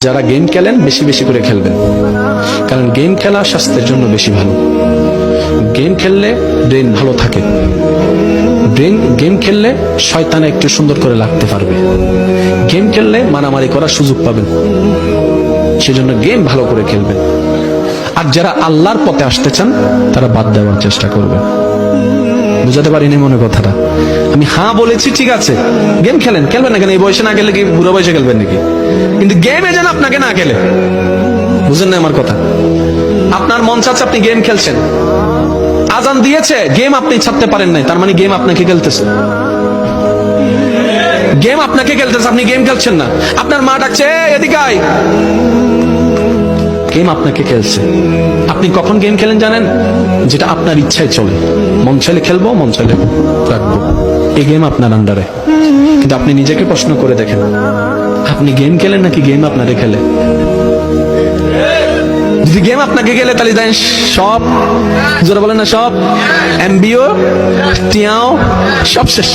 যারা গেম খেলেন বেশি বেশি করে খেলবেন, কারণ গেম খেলা স্বাস্থ্যের জন্য বেশি ভালো। গেম খেললে ব্রেন ভালো থাকে, গেম খেললে শয়তানে একটু সুন্দর করে লাগতে পারবে, গেম খেললে মারামারি করার সুযোগ পাবেন, সেজন্য গেম ভালো করে খেলবেন। আর যারা আল্লাহর পথে আসতে চান তারা বাদ দেওয়ার চেষ্টা করবেন। বুঝাতে পারিনি মনে কথাটা? আমি হ্যাঁ বলেছি, ঠিক আছে, গেম খেলেন, খেলবেন না কেন? এই বয়সে না খেলে কি বুড়ো বয়সে খেলবেন নাকি? কিন্তু গেমে যেন আপনাকে না খেলে। বুঝেন না আমার কথা? আপনার মন চাচ্ছে, আপনি গেম খেলছেন, আজান দিয়েছে, গেম আপনি ছাড়তে পারেন নাই, তার মানে গেম আপনাকে খেলতেছে, গেম আপনাকে খেলতেছে, আপনি গেম খেলছেন না। আপনার মা ডাকছে, এদিকে আয়, গেম আপনাকে খেলছে। আপনি কখন গেম খেলেন জানেন? যেটা আপনার ইচ্ছায় চলে, মন চাইলে খেলবো, মন চাইলে রাখবো, এই গেম আপনার আন্ডারে। কিন্তু আপনি নিজেকে প্রশ্ন করে দেখেন, আপনি গেম খেলেন নাকি গেম আপনাকে খেলে? যদি গেম আপনাকে খেলে তাহলে দেন সব, জোরে বলেন না, সব এমবিও টিয়াও সব শেষ।